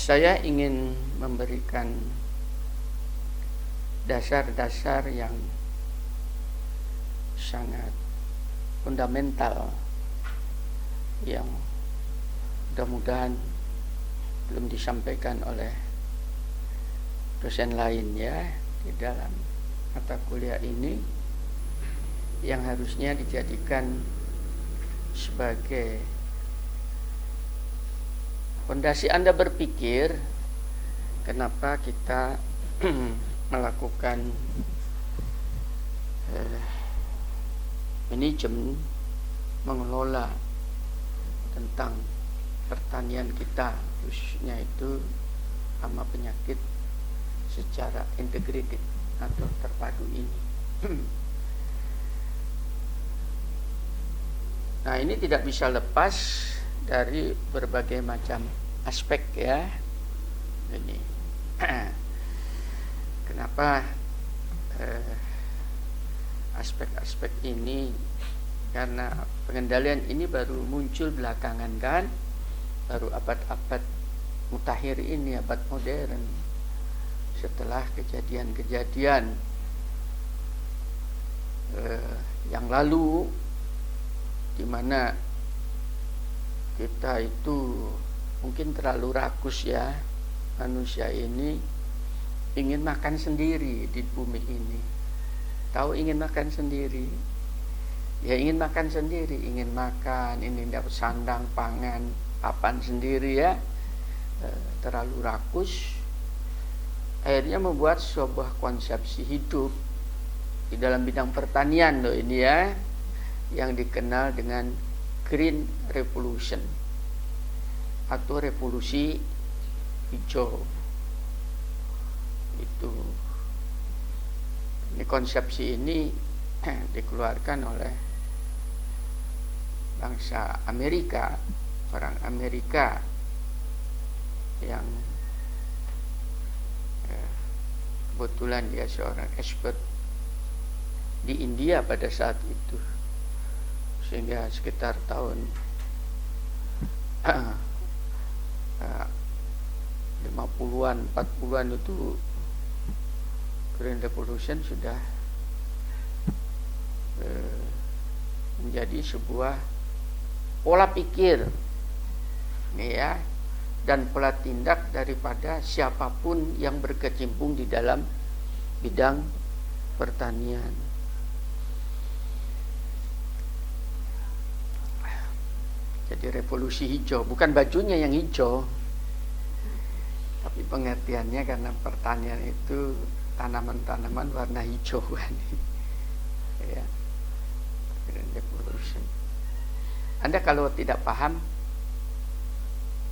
Saya ingin memberikan dasar-dasar yang sangat fundamental yang mudah-mudahan belum disampaikan oleh dosen lain ya di dalam mata kuliah ini, yang harusnya dijadikan sebagai fondasi Anda berpikir kenapa kita melakukan manajemen, mengelola tentang pertanian kita, khususnya itu hama penyakit secara integrated atau terpadu ini. Nah, ini tidak bisa lepas dari berbagai macam aspek ya. Ini kenapa aspek-aspek ini, karena pengendalian ini baru muncul belakangan kan, baru abad-abad mutakhir ini, abad modern, setelah kejadian-kejadian yang lalu, di mana kita itu mungkin terlalu rakus ya, manusia ini ingin makan sendiri di bumi ini. Tahu ingin makan sendiri, ya ingin makan sendiri, ingin makan, ini dapat sandang, pangan, papan sendiri ya, terlalu rakus. Akhirnya membuat sebuah konsepsi hidup di dalam bidang pertanian loh ini ya, yang dikenal dengan Green Revolution atau revolusi hijau. Ini konsepsi ini dikeluarkan oleh bangsa Amerika, orang Amerika yang kebetulan dia seorang expert di India pada saat itu, sehingga sekitar tahun 50-an, 40-an itu Green Revolution sudah menjadi sebuah pola pikir nih ya, dan pola tindak daripada siapapun yang berkecimpung di dalam bidang pertanian. Jadi revolusi hijau, bukan bajunya yang hijau, tapi pengertiannya karena pertanian itu tanaman-tanaman warna hijau kan. Ya. Revolution. Anda kalau tidak paham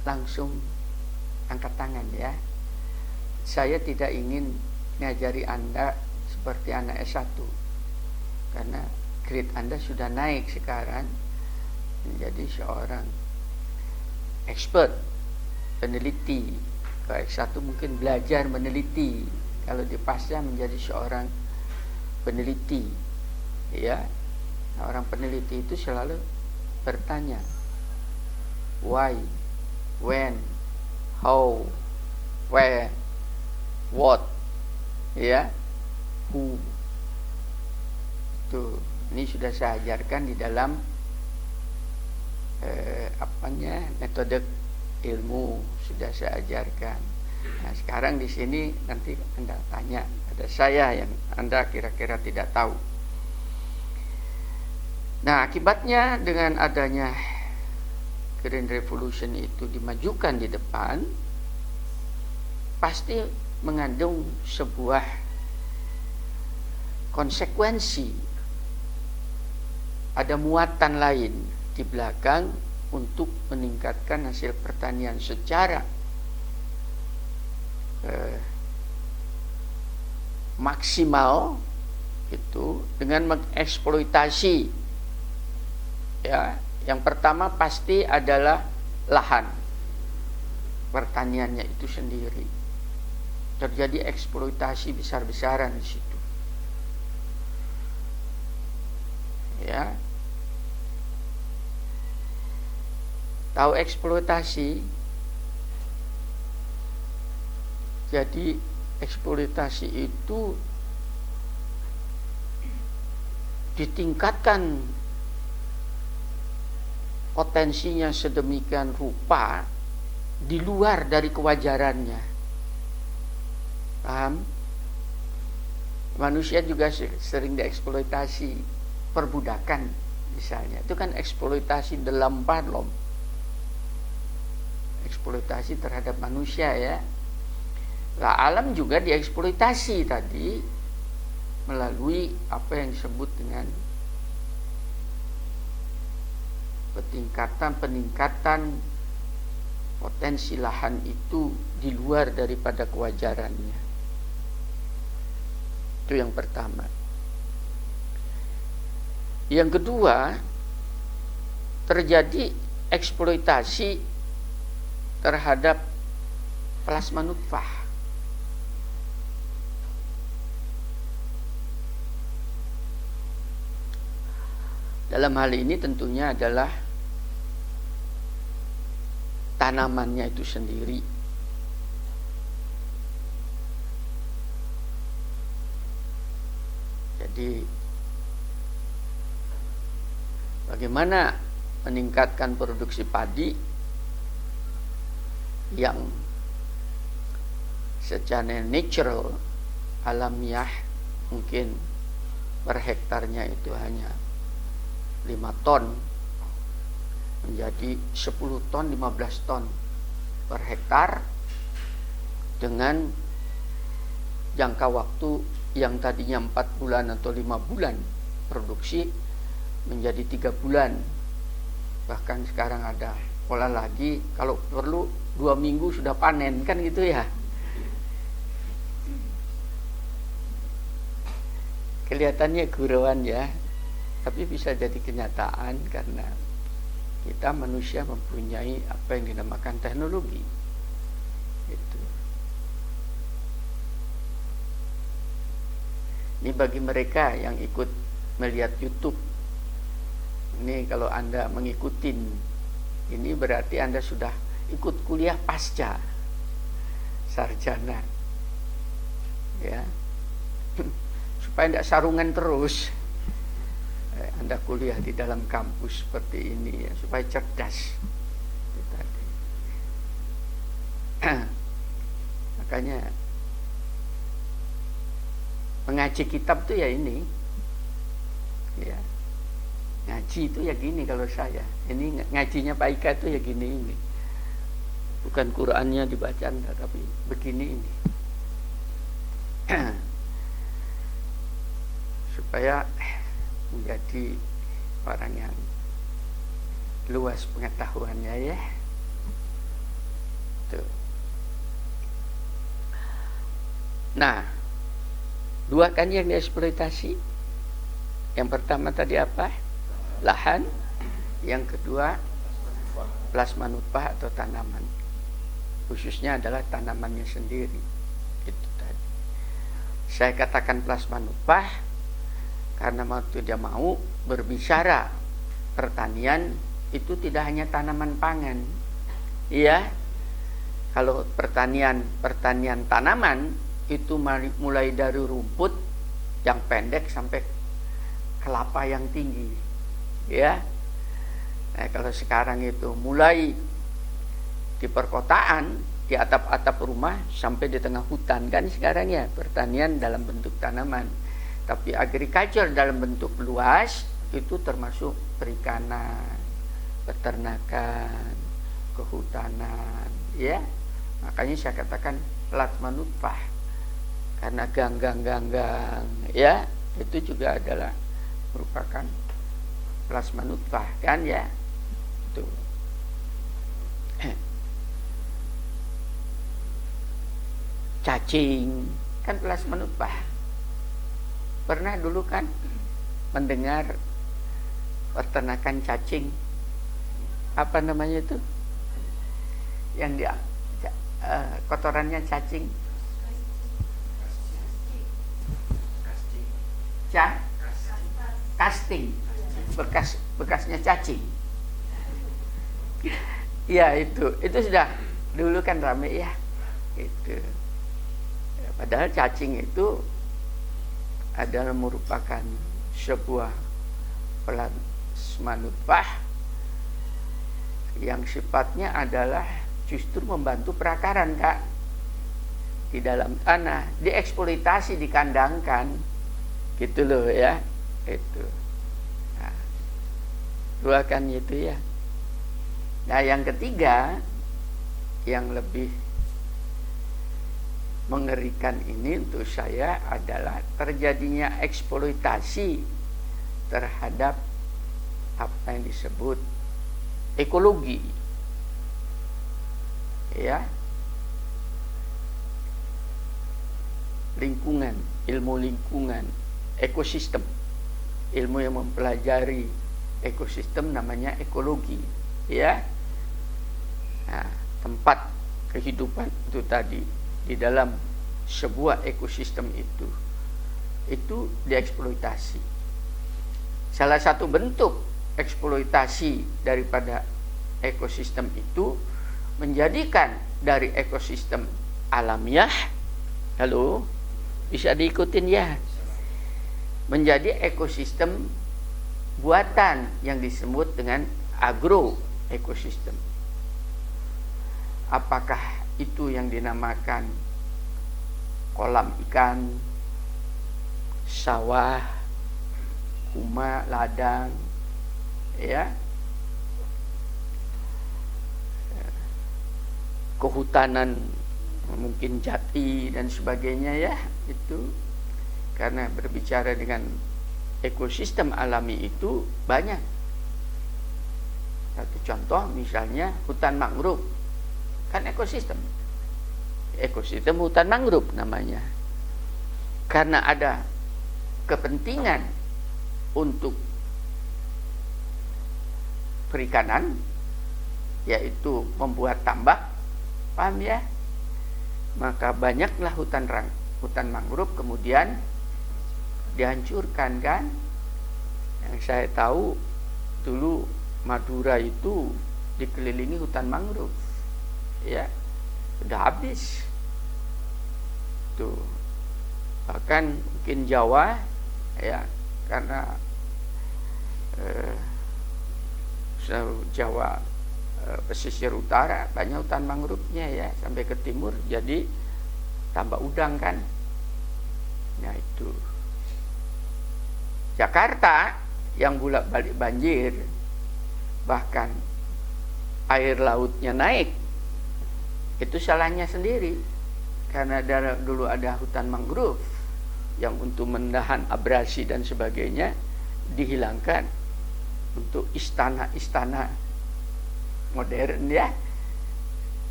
langsung angkat tangan ya. Saya tidak ingin mengajari Anda seperti anak S1, karena grade Anda sudah naik sekarang menjadi seorang expert, peneliti. Kalau S1 mungkin belajar meneliti, kalau di pasca menjadi seorang peneliti ya. Nah, orang peneliti itu selalu bertanya why, when, how, where, what ya, who. Tuh, ini sudah saya ajarkan di dalam metode ilmu, sudah saya ajarkan. Nah, sekarang di sini nanti Anda tanya pada saya yang Anda kira-kira tidak tahu. Nah, akibatnya dengan adanya Green Revolution itu dimajukan di depan, pasti mengandung sebuah konsekuensi, ada muatan lain di belakang untuk meningkatkan hasil pertanian secara maksimal itu, dengan mengeksploitasi ya. Yang pertama pasti adalah lahan pertaniannya itu sendiri, terjadi eksploitasi besar-besaran di situ ya. Tahu eksploitasi? Jadi eksploitasi itu ditingkatkan potensinya sedemikian rupa di luar dari kewajarannya. Paham? Manusia juga sering dieksploitasi, perbudakan misalnya. Itu kan eksploitasi dalam palom. Eksploitasi terhadap manusia ya. Lah alam juga dieksploitasi tadi melalui apa yang disebut dengan peningkatan potensi lahan itu di luar daripada kewajarannya. Itu yang pertama. Yang kedua, terjadi eksploitasi terhadap plasma nutfah. Dalam hal ini tentunya adalah tanamannya itu sendiri. Jadi bagaimana meningkatkan produksi padi yang secara natural, alamiah, mungkin per hektarnya itu hanya 5 ton menjadi 10 ton, 15 ton per hektar dengan jangka waktu yang tadinya 4 bulan atau 5 bulan produksi menjadi 3 bulan. Bahkan sekarang ada pola lagi kalau perlu 2 minggu sudah panen, kan gitu ya. Kelihatannya gurauan ya, tapi bisa jadi kenyataan karena kita manusia mempunyai apa yang dinamakan teknologi. Itu. Ini bagi mereka yang ikut melihat YouTube. Ini kalau Anda mengikuti, ini berarti Anda sudah ikut kuliah pasca sarjana. Ya. Supaya tidak sarungan terus. Anda kuliah di dalam kampus seperti ini ya, supaya cerdas. Itu tadi. Makanya mengaji kitab itu ya ini. Ya. Ngaji itu ya gini kalau saya. Ini ngajinya Pak Ika itu ya gini ini. Bukan Qur'annya dibaca Anda, tapi begini ini. Supaya menjadi orang yang luas pengetahuannya ya. Tuh. Nah, 2 kan yang dieksploitasi. Yang pertama tadi apa? Lahan. Yang kedua plasma nutfah atau tanaman. Khususnya adalah tanamannya sendiri. Itu tadi. Saya katakan plasma nutfah karena waktu dia mau berbicara pertanian itu tidak hanya tanaman pangan. Iya. Kalau pertanian tanaman itu mulai dari rumput yang pendek sampai kelapa yang tinggi. Ya. Nah, kalau sekarang itu mulai di perkotaan, di atap-atap rumah sampai di tengah hutan kan sekarang ya, pertanian dalam bentuk tanaman. Tapi agriculture dalam bentuk luas itu termasuk perikanan, peternakan, kehutanan, ya. Makanya saya katakan plasma nutfah karena ganggang, ya, itu juga adalah merupakan plasma nutfah kan ya. Tuh. Cacing kan plasma nutfah. Pernah dulu kan mendengar peternakan cacing, apa namanya itu, yang dia kotorannya cacing, casting, bekasnya cacing. Ya itu sudah dulu kan rame ya. Itu Padahal cacing itu adalah merupakan sebuah plasma nutfah yang sifatnya adalah justru membantu perakaran, Kak, di dalam tanah, dieksploitasi, dikandangkan, gitu loh ya, itu. Nah, dua kan itu ya. Nah, yang ketiga, yang lebih mengerikan ini untuk saya adalah terjadinya eksploitasi terhadap apa yang disebut ekologi, ya, lingkungan, ilmu lingkungan, ekosistem, ilmu yang mempelajari ekosistem namanya ekologi, ya. Nah, tempat kehidupan itu tadi di dalam sebuah ekosistem itu dieksploitasi. Salah satu bentuk eksploitasi daripada ekosistem itu menjadikan dari ekosistem alamiah, halo, bisa diikutin ya, menjadi ekosistem buatan yang disebut dengan agroekosistem. Apakah itu yang dinamakan kolam ikan, sawah, kuma, ladang, ya, kehutanan mungkin jati dan sebagainya, ya, itu karena berbicara dengan ekosistem alami itu banyak. Satu contoh misalnya hutan mangrove, kan ekosistem hutan mangrove namanya, karena ada kepentingan untuk perikanan, yaitu membuat tambak, paham ya, maka banyaklah hutan mangrove kemudian dihancurkan, kan. Yang saya tahu dulu Madura itu dikelilingi hutan mangrove, ya, sudah habis tuh. Bahkan mungkin Jawa, ya, karena Jawa pesisir utara banyak hutan mangrove-nya, ya, sampai ke timur jadi tambak udang, kan. Nah, itu Jakarta yang bolak-balik banjir, bahkan air lautnya naik, itu salahnya sendiri, karena dulu ada hutan mangrove yang untuk menahan abrasi dan sebagainya dihilangkan untuk istana-istana modern, ya,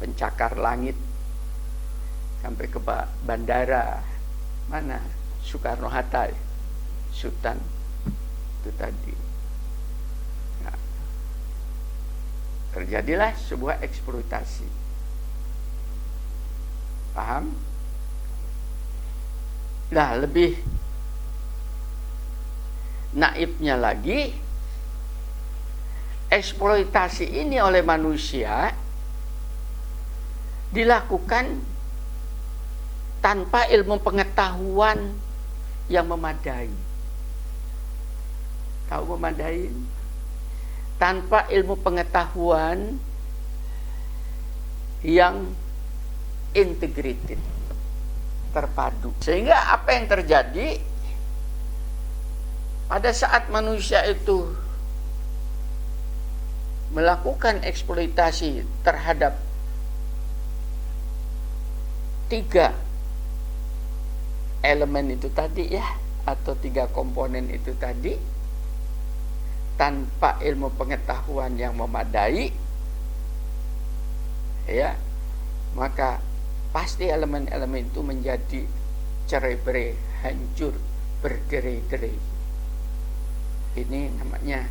pencakar langit sampai ke bandara mana Soekarno-Hatta, Sultan itu tadi. Nah, terjadilah sebuah eksploitasi, paham? Nah, lebih naifnya lagi, eksploitasi ini oleh manusia dilakukan tanpa ilmu pengetahuan yang memadai. Tahu memadai? Tanpa ilmu pengetahuan yang integrated, terpadu. Sehingga apa yang terjadi pada saat manusia itu melakukan eksploitasi terhadap 3 elemen itu tadi, ya, atau 3 komponen itu tadi, tanpa ilmu pengetahuan yang memadai, ya, maka pasti elemen-elemen itu menjadi cerai-berai, hancur, berderai-derai. Ini namanya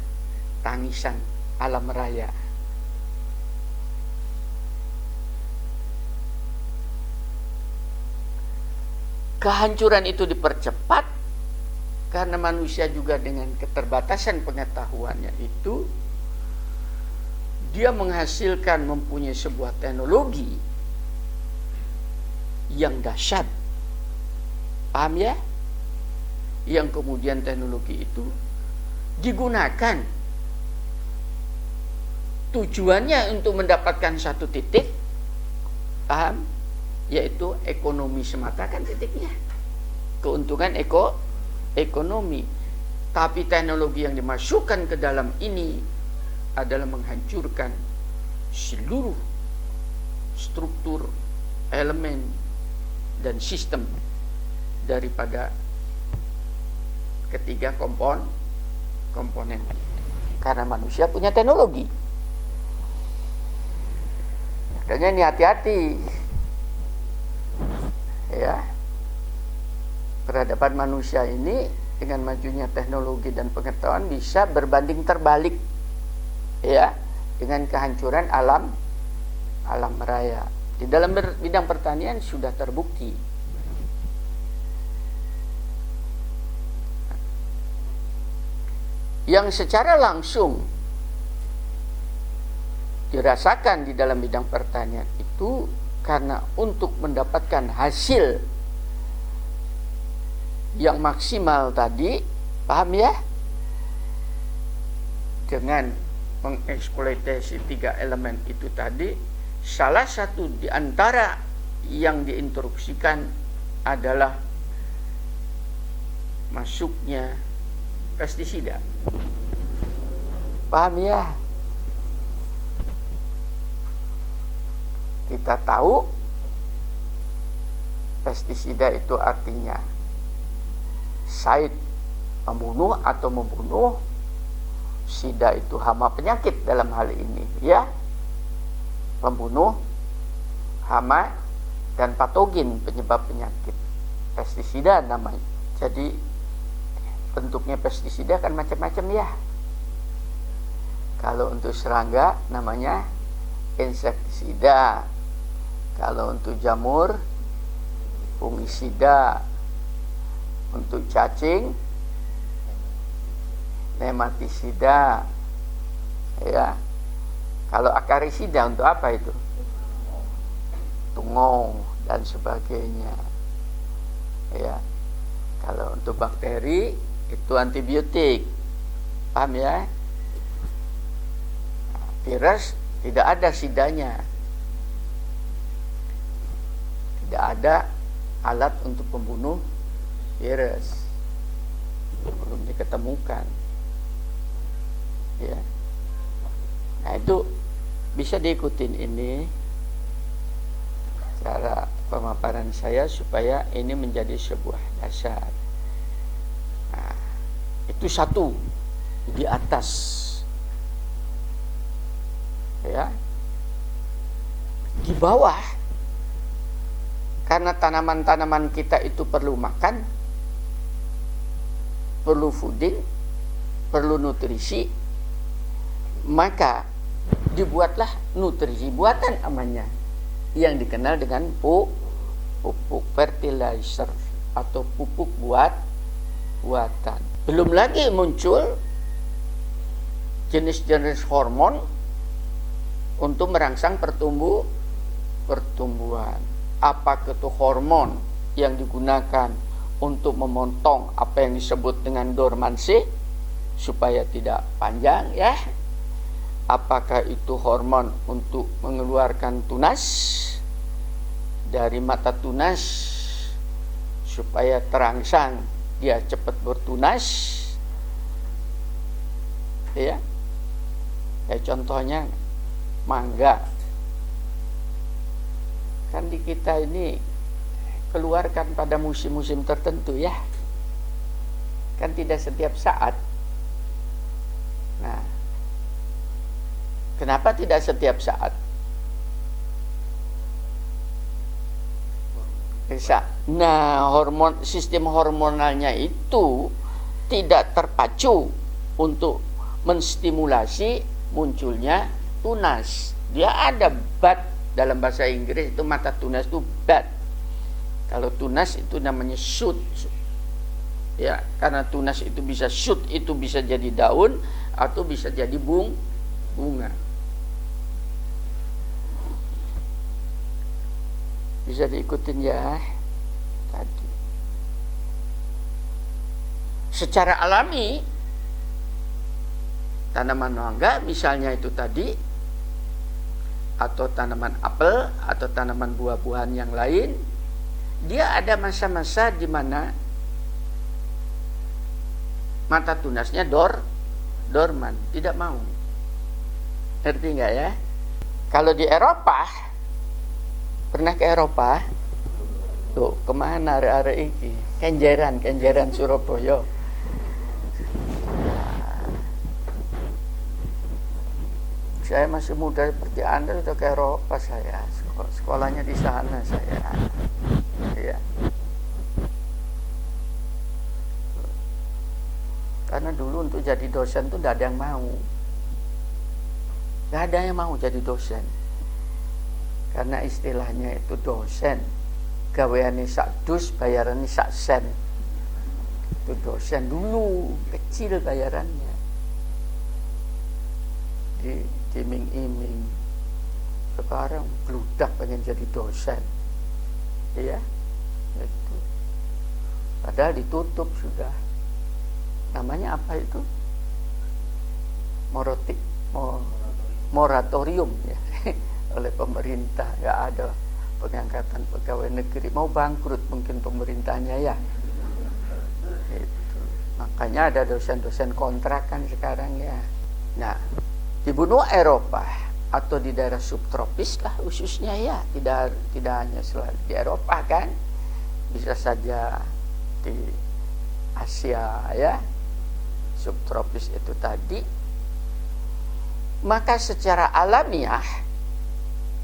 tangisan alam raya. Kehancuran itu dipercepat karena manusia juga dengan keterbatasan pengetahuannya itu, dia menghasilkan, mempunyai sebuah teknologi yang dahsyat, Paham ya? Yang kemudian teknologi itu digunakan tujuannya untuk mendapatkan satu titik, paham? Yaitu ekonomi semata kan titiknya. Keuntungan ekonomi. Tapi teknologi yang dimasukkan ke dalam ini adalah menghancurkan seluruh struktur, elemen, dan sistem daripada ketiga komponen. Karena manusia punya teknologi. Makanya ini hati-hati. Ya. Peradaban manusia ini dengan majunya teknologi dan pengetahuan bisa berbanding terbalik, ya, dengan kehancuran alam raya. Di dalam bidang pertanian sudah terbukti. Yang secara langsung dirasakan di dalam bidang pertanian itu karena untuk mendapatkan hasil yang maksimal tadi, paham ya? Dengan mengeksploitasi tiga elemen itu tadi, salah satu di antara yang diinstruksikan adalah masuknya pestisida. Paham ya? Kita tahu pestisida itu artinya Said pembunuh atau membunuh, sida itu hama penyakit dalam hal ini, ya, pembunuh, hama, dan patogen penyebab penyakit. Pestisida namanya. Jadi bentuknya pestisida kan macam-macam ya. Kalau untuk serangga namanya insektisida. Kalau untuk jamur fungisida. Untuk cacing nematisida, ya. Kalau akarisida untuk apa itu? Tungau dan sebagainya, ya. Kalau untuk bakteri itu antibiotik, paham ya? Virus tidak ada sidanya, tidak ada alat untuk membunuh virus, belum diketemukan, ya. Nah itu bisa diikutin ini cara pemaparan saya supaya ini menjadi sebuah dasar. Nah, itu satu di atas, ya. Di bawah, karena tanaman-tanaman kita itu perlu makan, perlu fooding, perlu nutrisi, maka dibuatlah nutrisi buatan namanya, yang dikenal dengan pupuk fertilizer atau pupuk buatan. Belum lagi muncul jenis-jenis hormon untuk merangsang pertumbuhan. Apakah itu hormon yang digunakan untuk memotong apa yang disebut dengan dormansi supaya tidak panjang, ya? Apakah itu hormon untuk mengeluarkan tunas dari mata tunas supaya terangsang dia cepat bertunas, ya? Contohnya mangga. Kan di kita ini keluarkan pada musim-musim tertentu, ya. Kan tidak setiap saat. Nah, kenapa tidak setiap saat? Bisa. Nah, sistem hormonalnya itu tidak terpacu untuk menstimulasi munculnya tunas. Dia ada bud, dalam bahasa Inggris itu mata tunas itu bud. Kalau tunas itu namanya shoot, ya, karena tunas itu bisa shoot, itu bisa jadi daun atau bisa jadi bunga. Bisa diikutin ya tadi. secara alami tanaman mangga misalnya itu tadi, atau tanaman apel atau tanaman buah-buahan yang lain, dia ada masa-masa di mana mata tunasnya dorman, tidak mau. Ngerti nggak ya? Kalau di Eropa, pernah ke Eropa? Tuh, kemana area ini? Kenjeran Surabaya. Saya masih muda seperti Anda sudah ke Eropa saya. Sekolahnya di sana saya. Ya. Karena dulu untuk jadi dosen tuh tidak ada yang mau. Tidak ada yang mau jadi dosen. Karena istilahnya itu dosen. Gaweane sak dus, bayarannya sak sen. Itu dosen dulu, kecil bayarannya. Iming-iming. Sekarang bludak pengen jadi dosen. Iya. Itu. Padahal ditutup sudah. Namanya apa itu? Moratorium ya. Oleh pemerintah. Nggak ada pengangkatan pegawai negeri. Mau bangkrut mungkin pemerintahnya ya. Itu. Makanya ada dosen-dosen kontrakan sekarang ya. Nah, di benua Eropa atau di daerah subtropis lah khususnya ya, tidak hanya selalu di Eropa kan, bisa saja di Asia ya, subtropis itu tadi. Maka secara alamiah,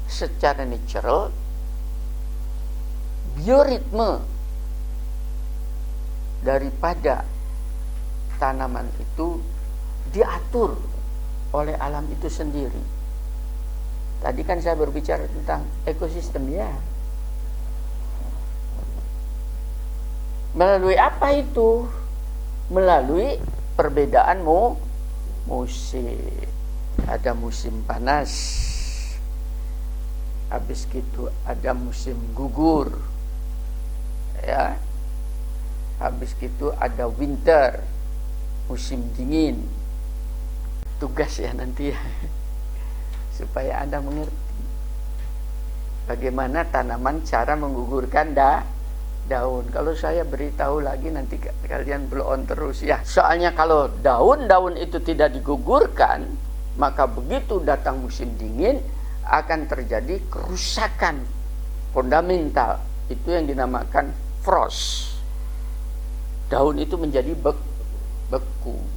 secara natural, bioritme daripada tanaman itu diatur oleh alam itu sendiri. Tadi kan saya berbicara tentang ekosistem ya. Melalui apa itu? Melalui perbedaan musim. Ada musim panas. Habis gitu ada musim gugur. Ya. Habis gitu ada winter, musim dingin. Tugas ya nanti ya, supaya Anda mengerti bagaimana tanaman cara menggugurkan daun. Kalau saya beritahu lagi nanti kalian blow on terus ya. Soalnya kalau daun-daun itu tidak digugurkan, maka begitu datang musim dingin akan terjadi kerusakan fundamental. Itu yang dinamakan frost. Daun itu menjadi beku.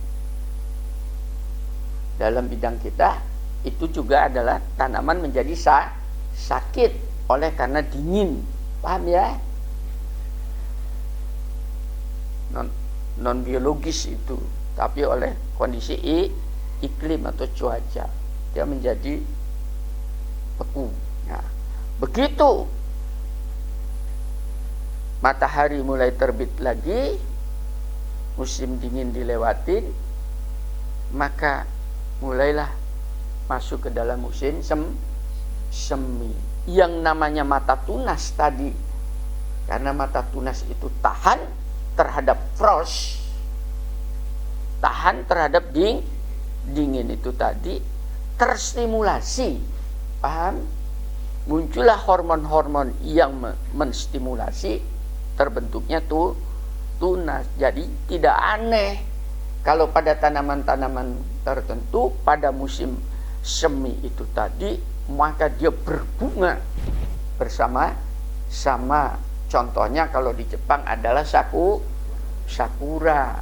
Dalam bidang kita itu juga adalah tanaman menjadi sakit oleh karena dingin. Paham ya? Non biologis itu, tapi oleh kondisi iklim atau cuaca dia menjadi beku. Nah, begitu matahari mulai terbit lagi, musim dingin dilewatin, maka mulailah masuk ke dalam musim semi. Yang namanya mata tunas tadi, karena mata tunas itu tahan terhadap frost, tahan terhadap dingin itu tadi, terstimulasi. Paham? Muncullah hormon-hormon yang menstimulasi terbentuknya tunas. Jadi tidak aneh kalau pada tanaman-tanaman tertentu pada musim semi itu tadi, maka dia berbunga bersama. Contohnya kalau di Jepang adalah sakura.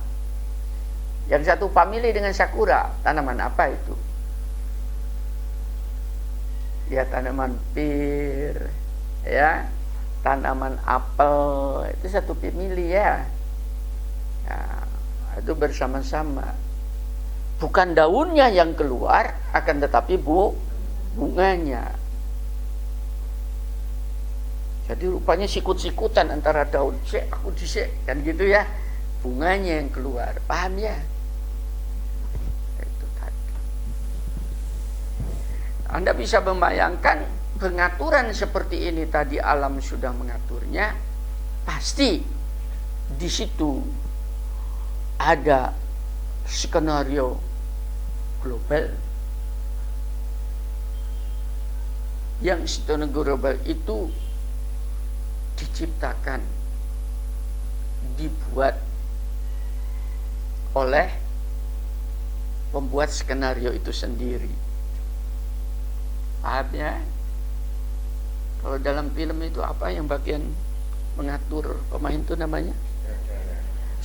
Yang satu famili dengan sakura, tanaman apa itu? Ya tanaman pir, ya tanaman apel, itu satu famili ya. Nah, itu bersama-sama. Bukan daunnya yang keluar, akan tetapi bunganya. Jadi rupanya sikut-sikutan antara daun, aku disek, kan gitu ya. Bunganya yang keluar, paham ya? Itu tadi. Anda bisa membayangkan pengaturan seperti ini tadi alam sudah mengaturnya, pasti di situ ada skenario global. Yang skenario global itu diciptakan, dibuat oleh pembuat skenario itu sendiri. Paham ya? Kalau dalam film itu apa yang bagian mengatur pemain itu namanya?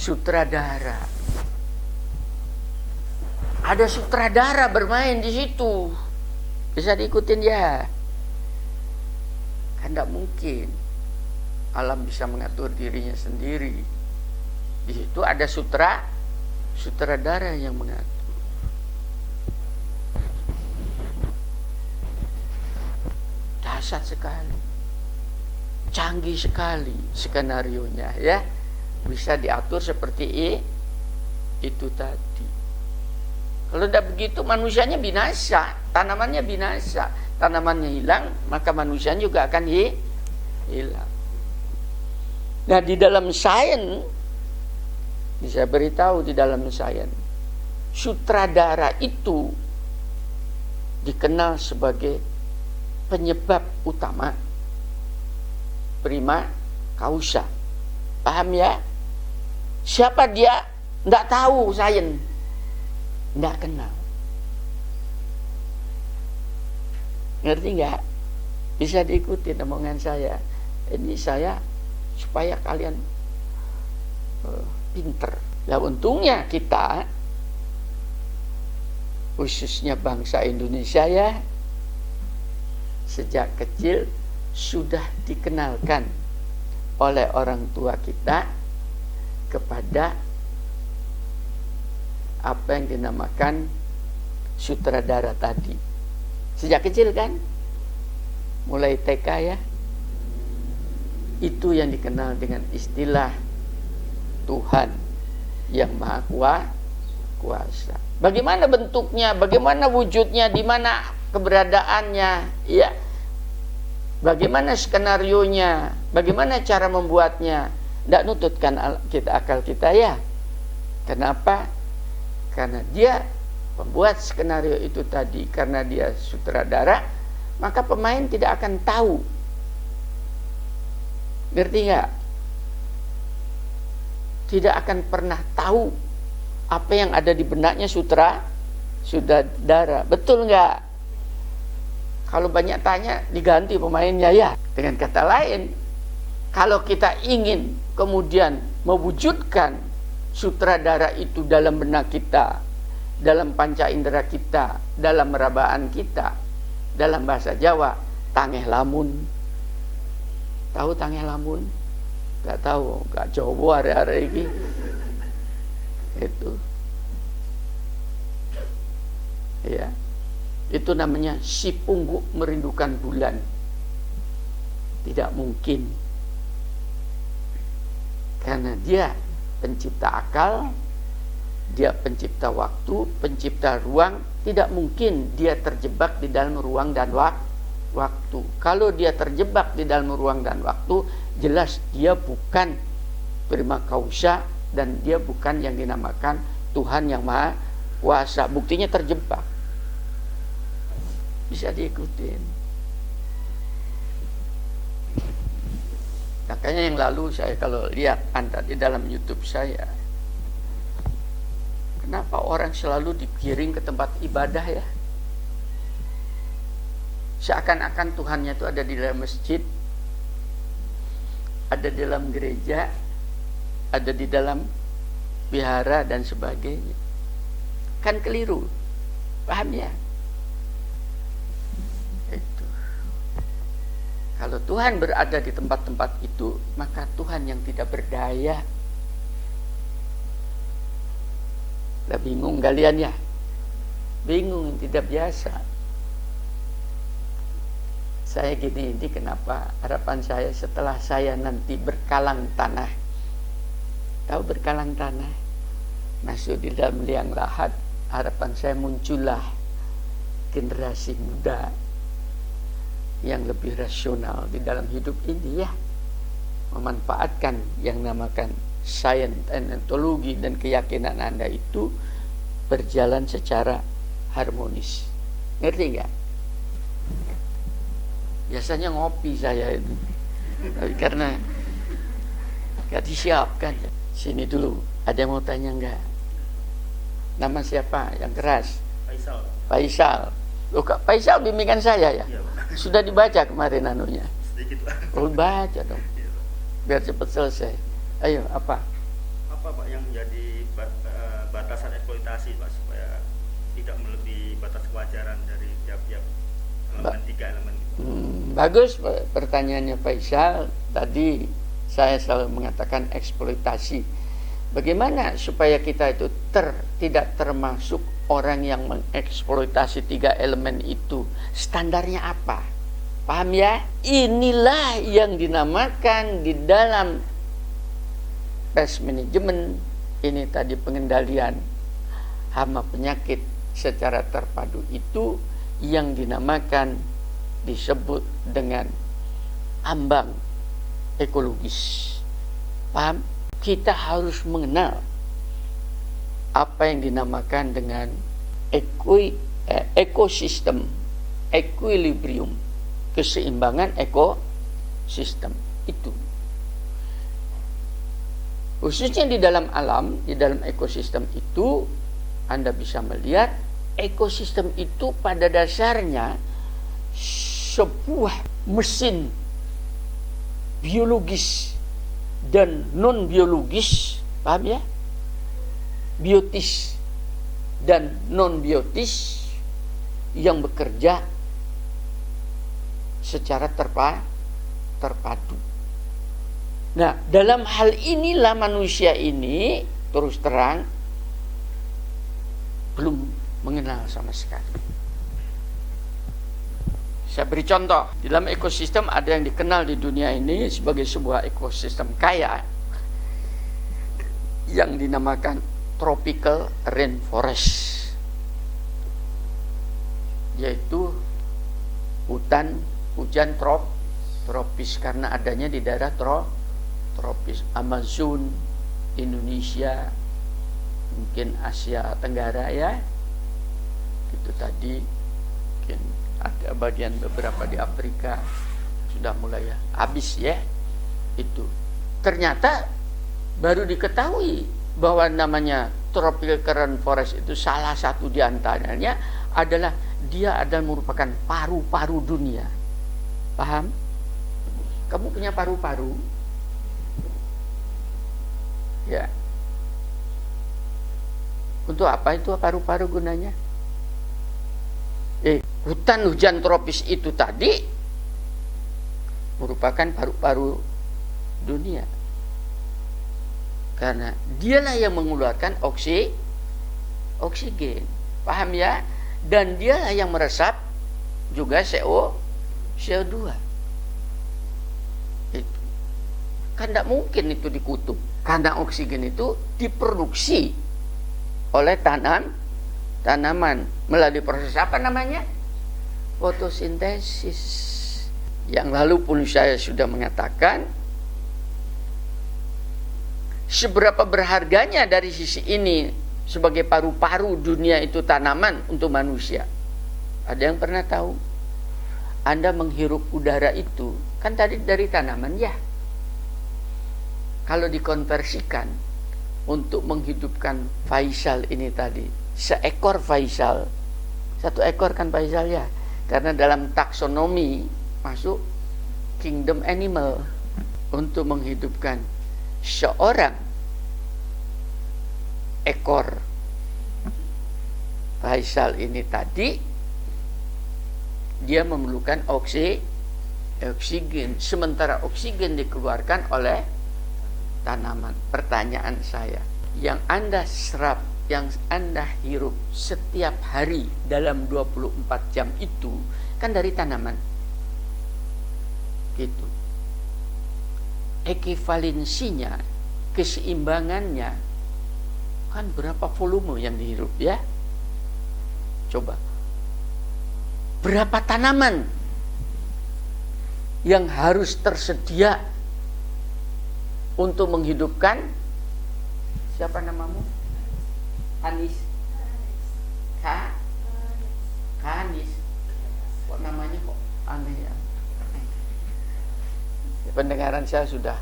Sutradara. Ada sutradara bermain di situ. Bisa diikutin ya. Kan tidak mungkin alam bisa mengatur dirinya sendiri. Di situ ada sutradara yang mengatur. Dahsyat sekali, canggih sekali skenarionya ya, bisa diatur seperti itu tadi. Kalau tidak begitu manusianya binasa, tanamannya binasa, tanamannya hilang, maka manusia juga akan hilang. Nah, di dalam sains, bisa beritahu di dalam sains, sutradara itu dikenal sebagai penyebab utama, prima causa. Paham ya? Siapa dia? Tidak tahu sains, tidak kenal. Ngerti nggak? Bisa diikuti omongan saya. Ini saya supaya kalian pinter. Nah, untungnya kita, khususnya bangsa Indonesia ya, sejak kecil sudah dikenalkan oleh orang tua kita kepada apa yang dinamakan sutradara tadi. Sejak kecil kan, mulai TK ya, itu yang dikenal dengan istilah Tuhan yang Maha Kuasa. Bagaimana bentuknya, bagaimana wujudnya, di mana keberadaannya, ya, bagaimana skenarionya, bagaimana cara membuatnya. Tidak nututkan akal kita ya. Kenapa? Karena dia pembuat skenario itu tadi, karena dia sutradara, maka pemain tidak akan tahu. Ngerti nggak? Tidak akan pernah tahu apa yang ada di benaknya sutradara. Betul nggak? Kalau banyak tanya, diganti pemainnya ya. Dengan kata lain, kalau kita ingin kemudian mewujudkan sutradara itu dalam benak kita, dalam panca indera kita, dalam merabaan kita, dalam bahasa Jawa, tangeh lamun. Tahu tangeh lamun? Gak tahu, gak Jawa hari-hari ini. Itu. Ya. Itu namanya si pungguk merindukan bulan. Tidak mungkin. Karena dia pencipta akal, dia pencipta waktu, pencipta ruang. Tidak mungkin dia terjebak di dalam ruang dan waktu. Kalau dia terjebak di dalam ruang dan waktu, jelas dia bukan prima causa, dan dia bukan yang dinamakan Tuhan yang Maha Kuasa. Buktinya terjebak. Bisa diikutin. Makanya yang lalu saya kalau lihat Anda di dalam YouTube saya, kenapa orang selalu digiring ke tempat ibadah ya? Seakan-akan Tuhannya itu ada di dalam masjid, ada di dalam gereja, ada di dalam wihara dan sebagainya. Kan keliru. Paham ya? Itu. Kalau Tuhan berada di tempat-tempat itu, maka Tuhan yang tidak berdaya. Lah bingung kalian ya? Bingung, tidak biasa. Saya gini, ini kenapa harapan saya setelah saya nanti berkalang tanah. Tahu berkalang tanah? Masuk di dalam liang lahat. Harapan saya muncullah generasi muda yang lebih rasional di dalam hidup ini ya. Memanfaatkan yang namakan sains dan ontologi dan keyakinan Anda itu berjalan secara harmonis. Ngerti nggak? Biasanya ngopi saya itu, tapi karena nggak disiapkan. Sini dulu, ada yang mau tanya nggak? Nama siapa? Yang keras? Faisal. Faisal. Loh, Kak Faisal bimbingan saya ya? Iya, Pak. Sudah dibaca kemarin anunya? Sedikit, Pak. Oh, baca dong, Iya, Pak. biar cepat selesai. Ayo, apa? Apa, Pak, yang menjadi batasan eksploitasi, Pak, supaya tidak melebihi batas kewajaran dari tiap-tiap elemen, tiga elemen itu? Bagus pertanyaannya Faisal. Tadi saya selalu mengatakan eksploitasi. Bagaimana supaya kita itu tidak termasuk orang yang mengeksploitasi tiga elemen itu? Standarnya apa? Paham ya? Inilah yang dinamakan di dalam pest management ini tadi, pengendalian hama penyakit secara terpadu itu yang dinamakan, disebut dengan ambang ekologis. Paham? Kita harus mengenal apa yang dinamakan dengan ekosistem, equilibrium, keseimbangan ekosistem itu. Khususnya di dalam alam, di dalam ekosistem itu, Anda bisa melihat ekosistem itu pada dasarnya sebuah mesin biologis dan non biologis, paham ya? Biotis dan non biotis yang bekerja secara terpadu. Nah, dalam hal inilah manusia ini terus terang belum mengenal sama sekali. Saya beri contoh, di dalam ekosistem ada yang dikenal di dunia ini sebagai sebuah ekosistem kaya yang dinamakan tropical rainforest, yaitu hujan tropis karena adanya di daerah tropis. Amazon, Indonesia, mungkin Asia Tenggara ya, itu tadi, mungkin ada bagian beberapa di Afrika sudah mulai habis ya. Itu ternyata baru diketahui bahwa namanya tropical rainforest itu salah satu di antaranya adalah dia adalah merupakan paru-paru dunia. Paham? Kamu punya paru-paru? Ya. Untuk apa itu paru-paru gunanya? Hutan hujan tropis itu tadi merupakan paru-paru dunia. Karena dialah yang mengeluarkan oksigen. Paham ya? Dan dialah yang meresap juga CO2. Itu. Kan tidak mungkin itu dikutub. Karena oksigen itu diproduksi oleh tanaman melalui proses apa namanya? Fotosintesis. Yang lalu pun saya sudah mengatakan seberapa berharganya dari sisi ini sebagai paru-paru dunia itu tanaman untuk manusia. Ada yang pernah tahu? Anda menghirup udara itu kan tadi dari tanaman ya. Kalau dikonversikan untuk menghidupkan Faisal ini tadi, seekor Faisal, satu ekor kan Faisal ya, karena dalam taksonomi masuk kingdom animal. Untuk menghidupkan seorang ekor Faisal ini tadi, dia memerlukan oksigen, sementara oksigen dikeluarkan oleh tanaman. Pertanyaan saya, yang Anda serap, yang Anda hirup setiap hari dalam 24 jam itu kan dari tanaman. Gitu. Ekivalensinya, keseimbangannya kan berapa volume yang dihirup ya? Coba. Berapa tanaman yang harus tersedia untuk menghidupkan Siapa namamu? Anis. Anis. Kok namanya kok aneh ya? Pendengaran saya sudah,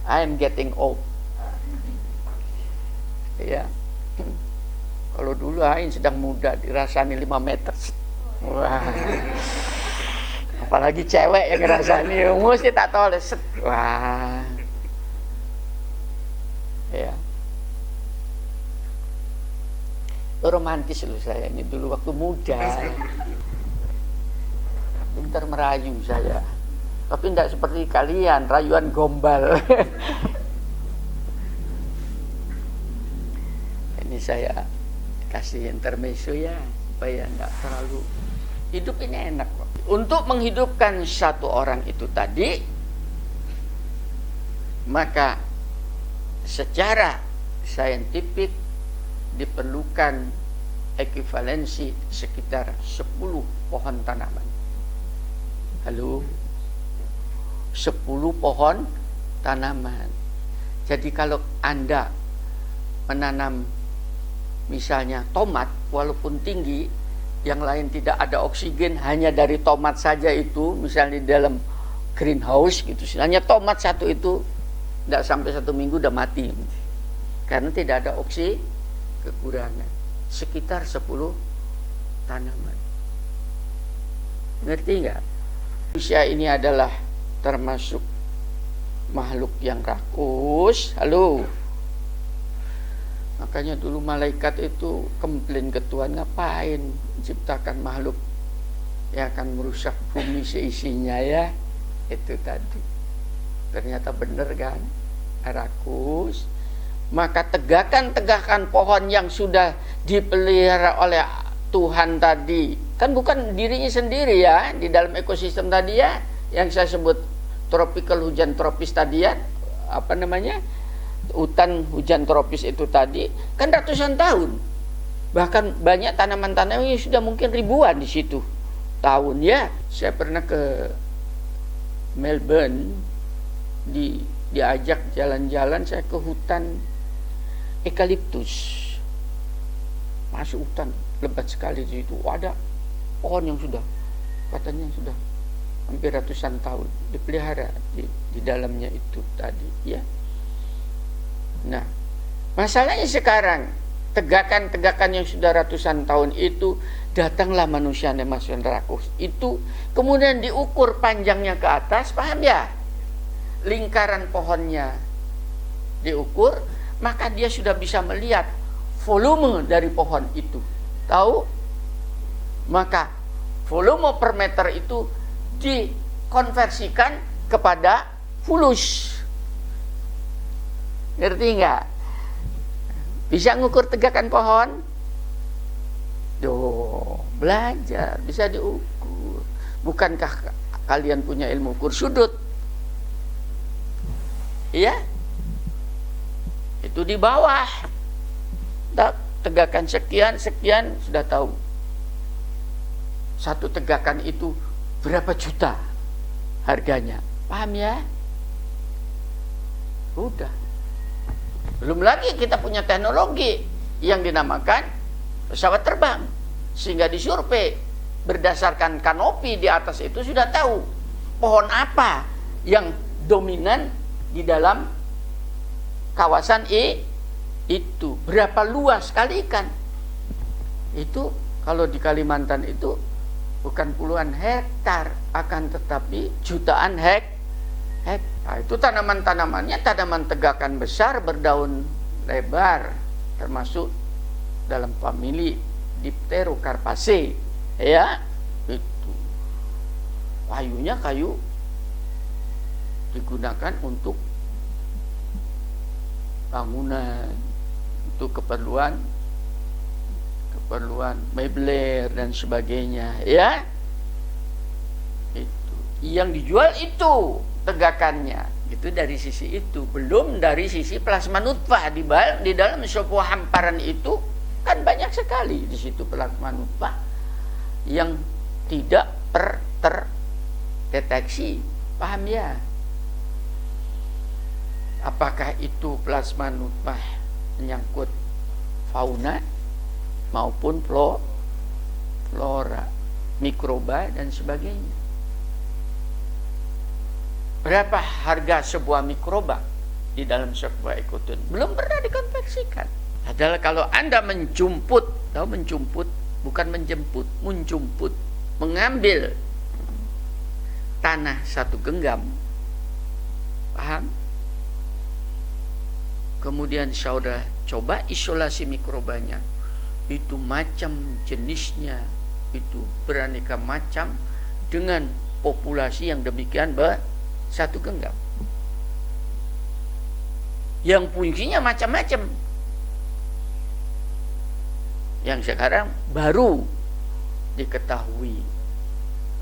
I'm getting old. Ya. Kalau dulu Ain sedang muda, dirasani 5 meter. Wah. Apalagi cewek yang ngerasani, mesti tak toleh. Wah. Ya. Romantis loh saya ini dulu waktu muda. Bentar merayu saya. Tapi tidak seperti kalian, rayuan gombal. Ini saya kasih intermezzo ya, supaya tidak terlalu, hidup ini enak kok. Untuk menghidupkan satu orang itu tadi, maka secara saintifik diperlukan ekuivalensi sekitar 10 pohon tanaman. Halo? 10 pohon tanaman. Jadi kalau Anda menanam misalnya tomat, walaupun tinggi, yang lain tidak ada oksigen, hanya dari tomat saja itu, misalnya di dalam greenhouse gitu, hanya tomat satu itu tidak sampai 1 minggu udah mati, karena tidak ada kekurangan. Sekitar 10 tanaman. Ngerti nggak? Manusia ini adalah termasuk makhluk yang rakus. Halo. Makanya dulu malaikat itu komplain ke Tuhan, ngapain ciptakan makhluk yang akan merusak bumi seisinya ya. Itu tadi. Ternyata benar kan? Rakus. Maka tegakkan pohon yang sudah dipelihara oleh Tuhan tadi. Kan bukan dirinya sendiri ya, di dalam ekosistem tadi ya, yang saya sebut tropical hujan tropis tadi ya, apa namanya, hutan hujan tropis itu tadi, kan ratusan tahun. Bahkan banyak tanaman-tanaman yang sudah mungkin ribuan di situ tahun ya. Saya pernah ke Melbourne, diajak jalan-jalan saya ke hutan eukaliptus, masuk hutan lebat sekali di situ. Ada pohon yang sudah katanya sudah hampir ratusan tahun dipelihara di dalamnya itu tadi ya. Nah, masalahnya sekarang tegakan-tegakan yang sudah ratusan tahun itu, datanglah manusia Nemasuen rakus itu, kemudian diukur panjangnya ke atas, paham ya? Lingkaran pohonnya diukur, maka dia sudah bisa melihat volume dari pohon itu. Tahu? Maka volume per meter itu dikonversikan kepada fulus. Ngerti nggak? Bisa ngukur tegakan pohon? Duh, belajar, bisa diukur. Bukankah kalian punya ilmu ukur sudut? Iya? Itu di bawah. Tegakan sekian sudah tahu. Satu tegakan itu berapa juta harganya. Paham ya? Udah. Belum lagi kita punya teknologi yang dinamakan pesawat terbang, sehingga disurvei berdasarkan kanopi di atas itu sudah tahu pohon apa yang dominan di dalam kawasan itu, berapa luas kalikan. Itu kalau di Kalimantan itu bukan puluhan hektar, akan tetapi jutaan hektar. Nah, itu tanaman-tanamannya tanaman tegakan besar berdaun lebar, termasuk dalam famili Dipterocarpaceae ya. Itu kayunya kayu digunakan untuk bangunan, untuk keperluan mebler dan sebagainya ya. Itu yang dijual itu tegakannya itu dari sisi itu, belum dari sisi plasma nutfah. Di dalam sebuah hamparan itu kan banyak sekali di situ plasma nutfah yang tidak terdeteksi. Paham ya? Apakah itu plasma nutfah menyangkut fauna maupun flora, mikroba dan sebagainya. Berapa harga sebuah mikroba di dalam sebuah ekotun? Belum pernah dikonversikan. Adalah kalau Anda menjumput, tahu menjumput, bukan menjemput, menjumput, mengambil tanah 1 genggam, paham? Kemudian saudara coba isolasi mikrobanya, itu macam jenisnya, itu beraneka macam dengan populasi yang demikian 1 genggam, yang fungsinya macam-macam, yang sekarang baru diketahui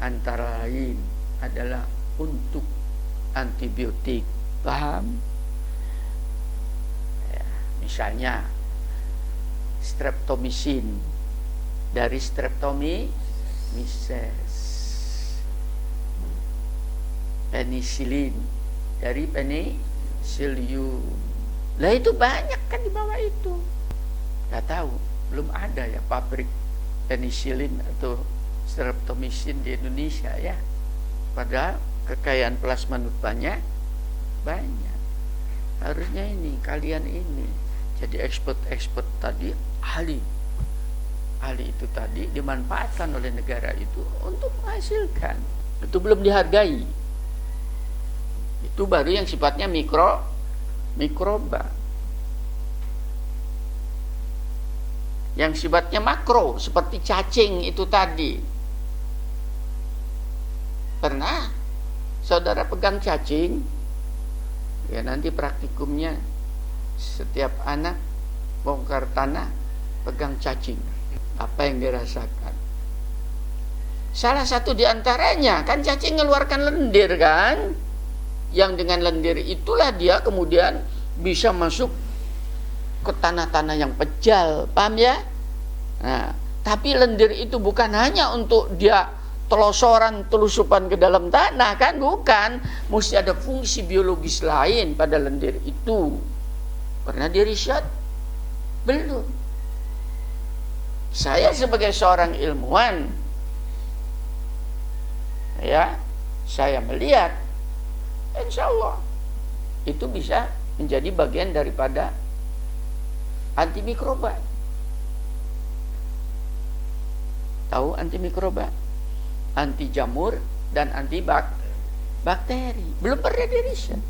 antara lain adalah untuk antibiotik, paham? Ya, misalnya streptomycin dari Streptomyces, penicillin dari Penicillium. Lah itu banyak kan di bawah itu. Nggak tahu, belum ada ya pabrik penicillin atau streptomycin di Indonesia ya. Padahal kekayaan plasma nutfanya banyak. Harusnya ini kalian ini jadi ekspert tadi, ahli itu tadi dimanfaatkan oleh negara itu untuk menghasilkan. Itu belum dihargai. Itu baru yang sifatnya mikroba. Yang sifatnya makro seperti cacing itu tadi. Pernah saudara pegang cacing? Ya nanti praktikumnya setiap anak bongkar tanah pegang cacing. Apa yang dirasakan? Salah satu di antaranya kan cacing mengeluarkan lendir kan? Yang dengan lendir itulah dia kemudian bisa masuk ke tanah-tanah yang pejal, paham ya? Nah, tapi lendir itu bukan hanya untuk dia telusupan ke dalam tanah kan, bukan. Mesti ada fungsi biologis lain pada lendir itu. Pernah diriset? Belum. Saya sebagai seorang ilmuwan, ya, saya melihat, insya Allah itu bisa menjadi bagian daripada antimikroba. Tahu antimikroba? Anti jamur dan anti bakteri. Belum pernah diriset.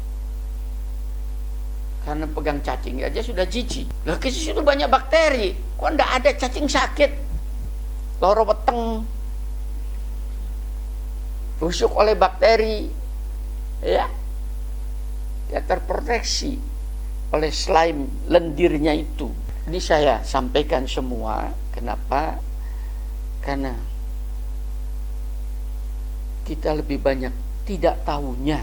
Karena pegang cacing aja sudah jijik. Lah ke situ banyak bakteri. Kok enggak ada cacing sakit? Loro weteng. Busuk oleh bakteri. Ya. Ya terproteksi oleh slime lendirnya itu. Ini saya sampaikan semua. Kenapa? Karena kita lebih banyak tidak tahunya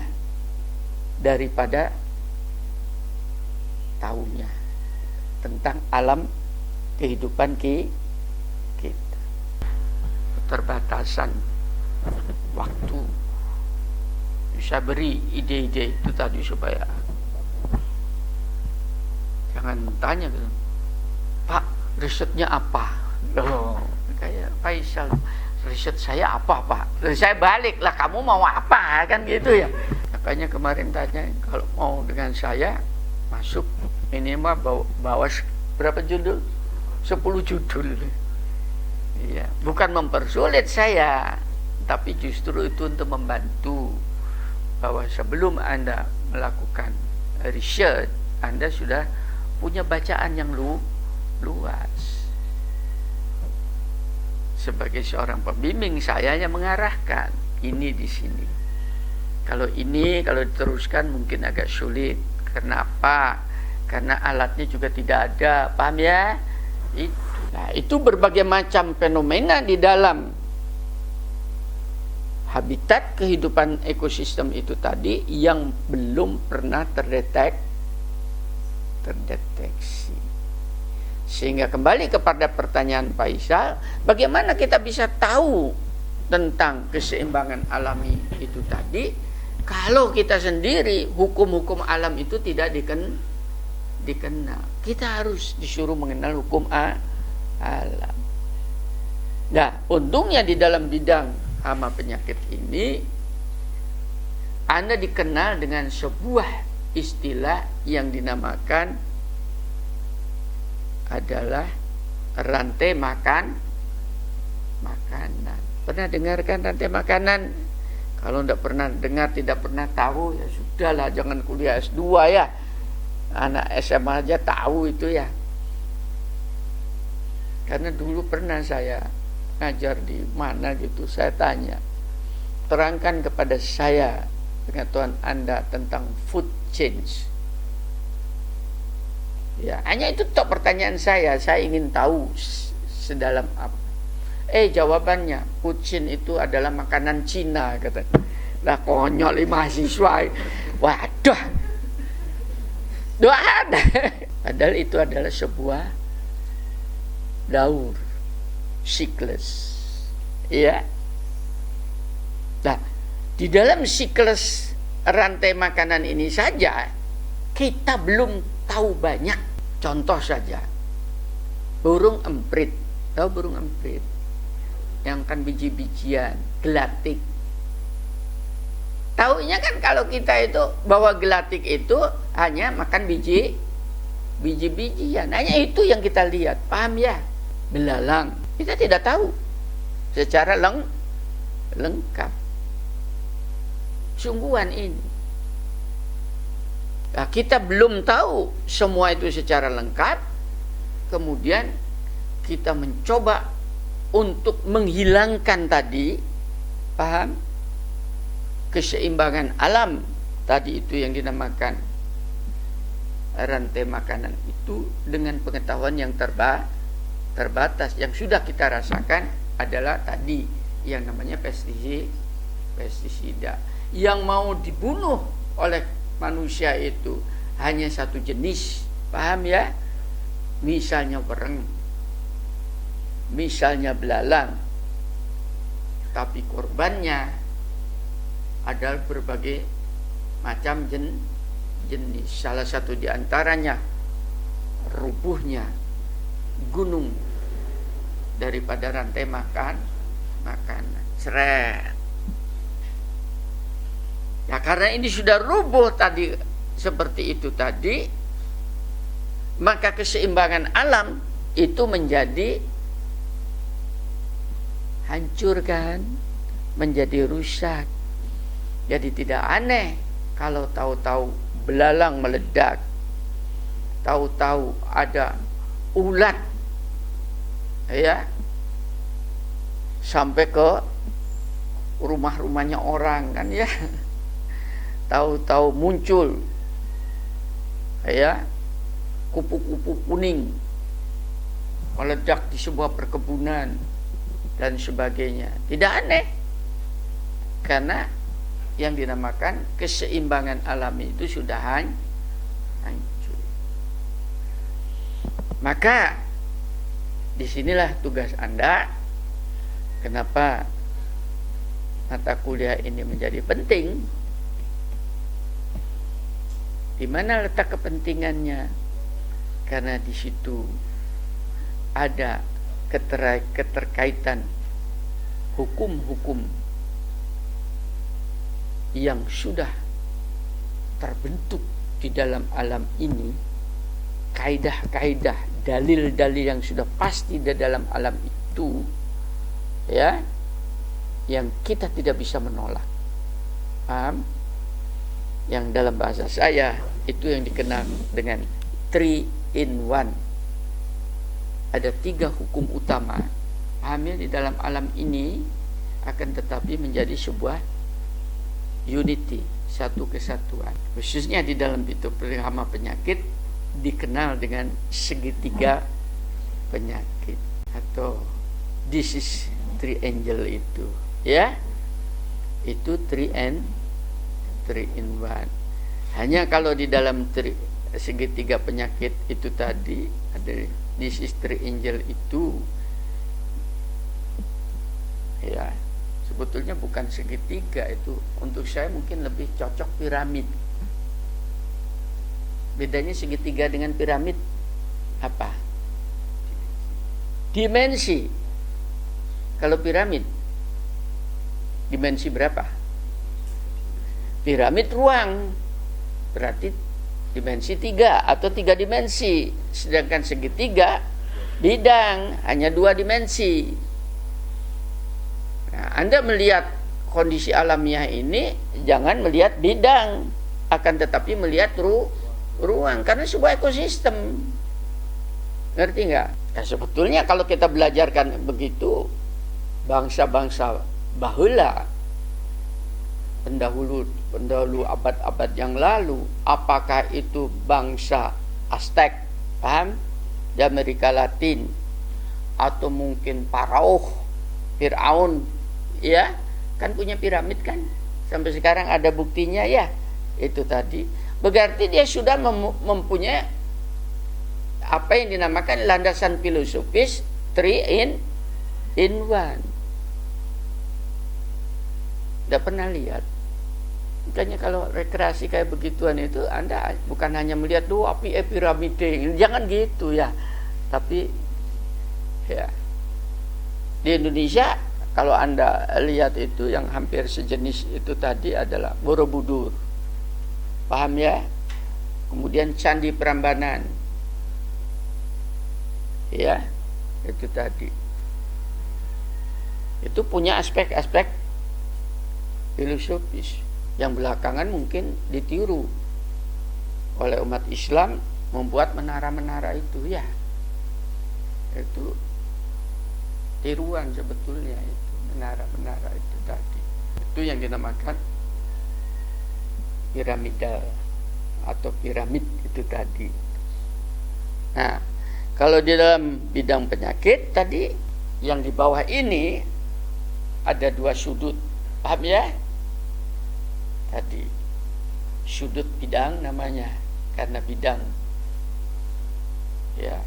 daripada tahunya tentang alam kehidupan kita. Keterbatasan waktu. Bisa beri ide-ide itu tadi supaya jangan tanya gitu, Pak, risetnya apa? Loh, kayak Faisal, riset saya apa Pak? Saya balik lah, kamu mau apa? Kan gitu ya. Makanya kemarin tanya, kalau mau dengan saya masuk minimal bawa berapa judul? 10 judul. Iya, bukan mempersulit saya, tapi justru itu untuk membantu bahwa sebelum Anda melakukan riset, Anda sudah punya bacaan yang luas. Sebagai seorang pembimbing, saya yang mengarahkan ini di sini. Kalau diteruskan mungkin agak sulit. Kenapa? Karena alatnya juga tidak ada, paham ya? Itu berbagai macam fenomena di dalam habitat kehidupan ekosistem itu tadi yang belum pernah terdeteksi. Sehingga kembali kepada pertanyaan Faisal, bagaimana kita bisa tahu tentang keseimbangan alami itu tadi kalau kita sendiri hukum-hukum alam itu tidak dikenal. Kita harus disuruh mengenal hukum alam. Nah, untungnya di dalam bidang hama penyakit ini Anda dikenal dengan sebuah istilah yang dinamakan adalah rantai makanan. Pernah dengarkan rantai makanan? Kalau tidak pernah dengar, tidak pernah tahu, ya sudahlah, jangan kuliah S2 ya. Anak SMA aja tahu itu ya. Karena dulu pernah saya ngajar di mana gitu, saya tanya, terangkan kepada saya pengetahuan Anda tentang food change. Ya, hanya itu tok pertanyaan saya ingin tahu sedalam apa. Jawabannya, food change itu adalah makanan Cina, kata. Lah konyol mahasiswa. Waduh. Doa. Padahal itu adalah sebuah daur siklus. Ya. Nah, di dalam siklus rantai makanan ini saja kita belum tahu banyak. Contoh saja, burung emprit. Tahu burung emprit? Yang kan biji-bijian, gelatik. Taunya kan kalau kita itu bahwa gelatik itu hanya makan biji-bijian. Hanya itu yang kita lihat. Paham ya? Belalang. Kita tidak tahu secara lengkap. Sungguhan ini. Nah, kita belum tahu semua itu secara lengkap. Kemudian kita mencoba untuk menghilangkan tadi, paham, keseimbangan alam tadi itu yang dinamakan rantai makanan itu dengan pengetahuan yang terbatas. Yang sudah kita rasakan adalah tadi yang namanya pestisida yang mau dibunuh oleh manusia itu hanya satu jenis, paham ya? Misalnya bereng, misalnya belalang, tapi korbannya adalah berbagai macam jenis. Salah satu di antaranya rubuhnya gunung daripada rantai makanan. Seret. Ya karena ini sudah rubuh tadi seperti itu tadi, maka keseimbangan alam itu menjadi hancur kan, menjadi rusak. Jadi tidak aneh kalau tahu-tahu belalang meledak, tahu-tahu ada ulat ya sampai ke rumah-rumahnya orang kan ya, tahu-tahu muncul ya kupu-kupu kuning meledak di sebuah perkebunan dan sebagainya. Tidak aneh, karena yang dinamakan keseimbangan alami itu sudah hancur. Maka disinilah tugas Anda. Kenapa mata kuliah ini menjadi penting? Di mana letak kepentingannya? Karena di situ ada keterkaitan hukum-hukum yang sudah terbentuk di dalam alam ini, kaidah-kaidah, dalil-dalil yang sudah pasti di dalam alam itu, ya, yang kita tidak bisa menolak. Paham? Yang dalam bahasa saya itu yang dikenal dengan 3 in 1. Ada 3 hukum utama, paham ya, di dalam alam ini, akan tetapi menjadi sebuah unity, satu kesatuan. Khususnya di dalam bidang hama penyakit dikenal dengan segitiga penyakit atau disease triangle itu, ya. Itu 3 in 1. Hanya kalau di dalam segitiga penyakit itu tadi ada disease triangle itu, ya, sebetulnya bukan segitiga, itu untuk saya mungkin lebih cocok piramid. Bedanya segitiga dengan piramid apa? Dimensi. Kalau piramid dimensi berapa? Piramid ruang, berarti dimensi 3 atau 3 dimensi. Sedangkan segitiga bidang, hanya 2 dimensi. Nah, Anda melihat kondisi alamiah ini jangan melihat bidang, akan tetapi melihat ruang, karena sebuah ekosistem. Ngerti nggak? Nah, sebetulnya kalau kita belajarkan begitu, bangsa-bangsa bahula, pendahulu abad-abad yang lalu, apakah itu bangsa Aztec, paham, di Amerika Latin, atau mungkin Pharaoh, Fir'aun, ya kan punya piramid kan, sampai sekarang ada buktinya ya. Itu tadi berarti dia sudah mempunyai apa yang dinamakan landasan filosofis 3 in 1. Tidak pernah lihat. Makanya kalau rekreasi kayak begituan itu, Anda bukan hanya melihat api piramide, jangan gitu ya. Tapi ya di Indonesia kalau Anda lihat itu yang hampir sejenis itu tadi adalah Borobudur, paham ya? Kemudian Candi Prambanan, ya itu tadi. Itu punya aspek-aspek filosofis yang belakangan mungkin ditiru oleh umat Islam, membuat menara-menara itu ya. Itu tiruan sebetulnya, itu menara-menara itu tadi. Itu yang dinamakan piramidal atau piramid itu tadi. Nah, kalau di dalam bidang penyakit tadi, yang di bawah ini ada 2 sudut, paham ya? Tadi sudut bidang namanya, karena bidang ya,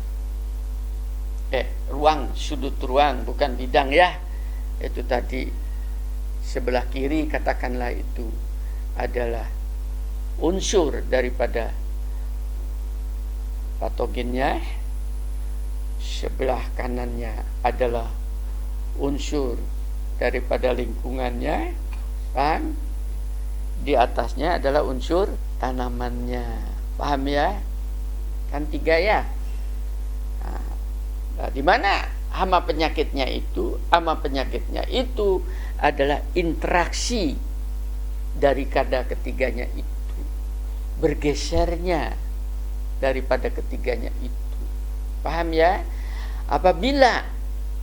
ruang, sudut ruang, bukan bidang ya. Itu tadi sebelah kiri katakanlah itu adalah unsur daripada patogennya, sebelah kanannya adalah unsur daripada lingkungannya, paham? Di atasnya adalah unsur tanamannya, paham ya? Kan 3 ya. Nah, di mana hama penyakitnya itu? Hama penyakitnya itu adalah interaksi dari ketiganya itu, bergesernya daripada ketiganya itu, paham ya? Apabila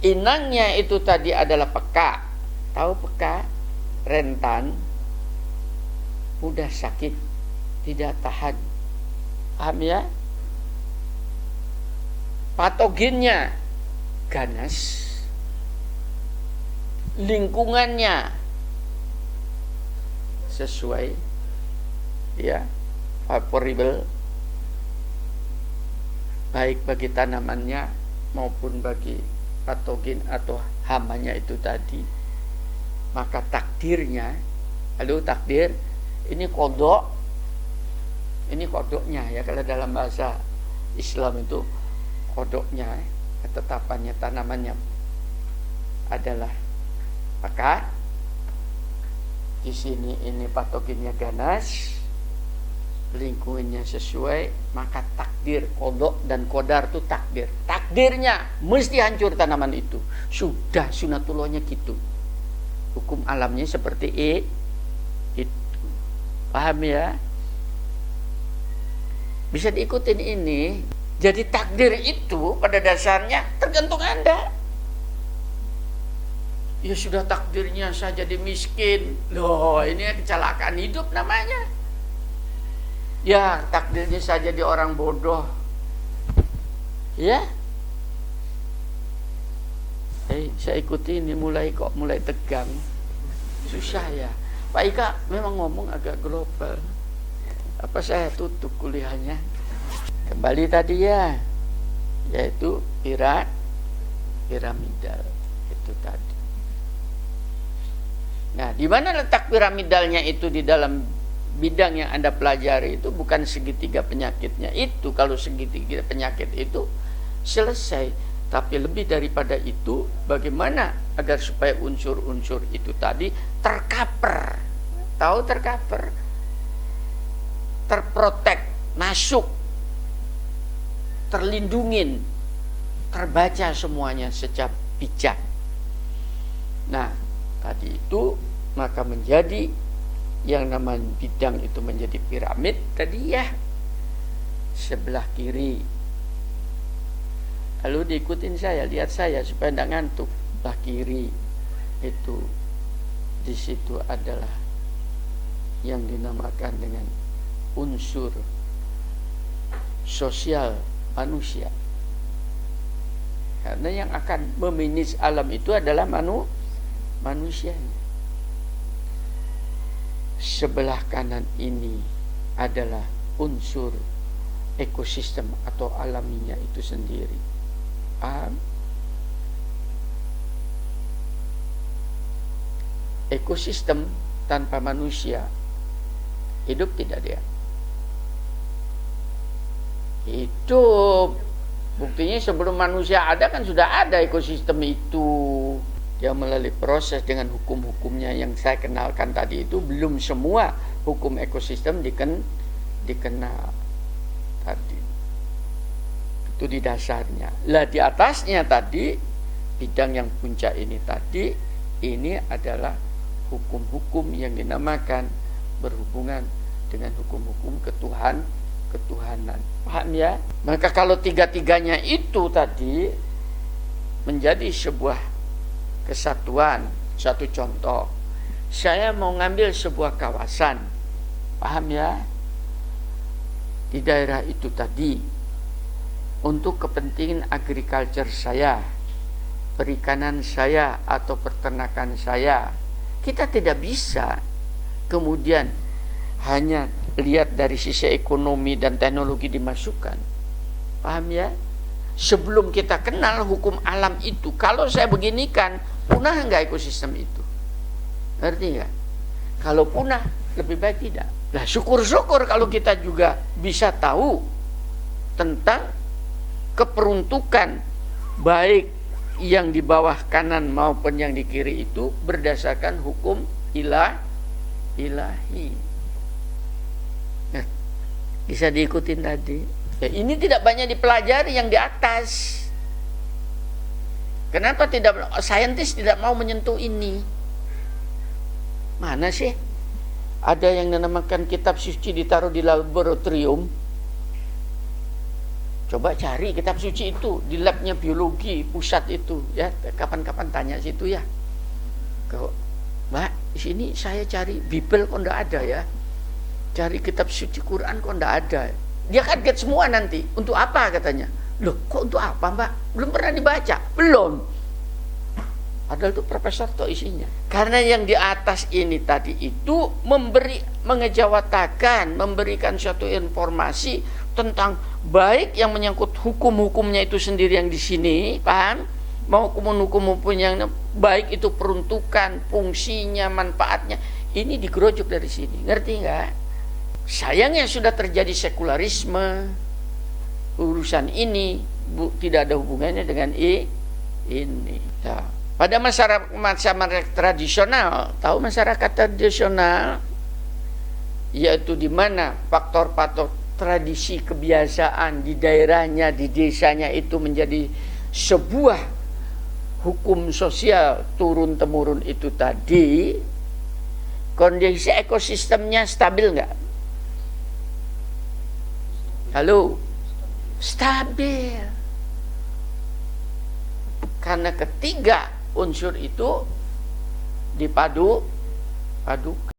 inangnya itu tadi adalah peka, tahu peka, rentan, mudah sakit, tidak tahan, paham ya? Patogennya ganas, lingkungannya sesuai ya, favorable, baik bagi tanamannya maupun bagi patogen atau hamanya itu tadi, maka takdirnya, takdir ini kodok, ini kodoknya ya, kalau dalam bahasa Islam itu kodoknya, ketetapannya tanamannya adalah maka di sini ini patogennya ganas, lingkungannya sesuai, maka takdir, kodok dan kodar itu takdirnya mesti hancur tanaman itu, sudah sunatullahnya gitu, hukum alamnya seperti itu, paham ya? Bisa diikutin ini. Jadi takdir itu pada dasarnya tergantung Anda. Ya sudah takdirnya saya jadi miskin, loh ini kecelakaan hidup namanya. Ya takdirnya saya jadi orang bodoh, ya. Saya ikuti ini mulai tegang, susah ya. Pak Ika memang ngomong agak global. Apa saya tutup kuliahnya? Kembali tadi ya, yaitu piramidal itu tadi. Nah, di mana letak piramidalnya itu di dalam bidang yang Anda pelajari itu bukan segitiga penyakitnya itu. Kalau segitiga penyakit itu selesai, tapi lebih daripada itu, bagaimana agar supaya unsur-unsur itu tadi tercover, tahu tercover, terprotek, masuk, terlindungin, terbaca semuanya secara bijak. Nah, tadi itu maka menjadi yang namanya bidang itu menjadi piramid tadi ya, sebelah kiri. Lalu diikutin saya, lihat saya supaya tidak ngantuk. Sebelah kiri itu, di situ adalah yang dinamakan dengan unsur sosial manusia. Karena yang akan memanage alam itu adalah manusianya. Sebelah kanan ini adalah unsur ekosistem atau alaminya itu sendiri. Paham? Ekosistem tanpa manusia hidup tidak dia? Hidup. Buktinya sebelum manusia ada kan sudah ada ekosistem itu. Dia melalui proses dengan hukum-hukumnya yang saya kenalkan tadi itu. Belum semua hukum ekosistem dikenal tadi. Itu di dasarnya. Lah di atasnya tadi, bidang yang puncak ini tadi, ini adalah hukum-hukum yang dinamakan berhubungan dengan hukum-hukum ketuhanan. Paham ya? Maka kalau tiga-tiganya itu tadi menjadi sebuah kesatuan. Satu contoh, saya mau ngambil sebuah kawasan, paham ya, di daerah itu tadi untuk kepentingan agriculture saya, perikanan saya atau peternakan saya. Kita tidak bisa kemudian hanya lihat dari sisi ekonomi dan teknologi dimasukkan, paham ya. Sebelum kita kenal hukum alam itu, kalau saya beginikan, punah enggak ekosistem itu? Ngerti enggak? Kalau punah, lebih baik tidak. Nah, syukur-syukur kalau kita juga bisa tahu tentang keperuntukan baik yang di bawah kanan maupun yang di kiri itu berdasarkan hukum ilahi. Nah, bisa diikutin tadi. Ya, ini tidak banyak dipelajari yang di atas. Kenapa tidak saintis tidak mau menyentuh ini? Mana sih? Ada yang dinamakan kitab suci ditaruh di laboratorium. Coba cari kitab suci itu di labnya biologi pusat itu ya. Kapan-kapan tanya situ ya. Kau, Mbak, di sini saya cari Bible kok enggak ada ya. Cari kitab suci Quran kok enggak ada. Dia kaget semua nanti. Untuk apa katanya? Loh, kok untuk apa, Mbak? Belum pernah dibaca? Belum. Padahal itu profesor tuh isinya. Karena yang di atas ini tadi itu mengejawatakan, memberikan suatu informasi tentang baik yang menyangkut hukum-hukumnya itu sendiri yang di sini, paham? Mau hukum-hukum yang baik itu peruntukan, fungsinya, manfaatnya. Ini digerojok dari sini. Ngerti nggak? Sayangnya sudah terjadi sekularisme. Urusan ini tidak ada hubungannya dengan ini. Ya. Pada masyarakat tradisional, tahu masyarakat tradisional, yaitu di mana faktor-faktor tradisi kebiasaan di daerahnya, di desanya itu menjadi sebuah hukum sosial turun temurun itu tadi. Kondisi ekosistemnya stabil nggak? Halo? Stabil. Karena ketiga unsur itu dipadukan.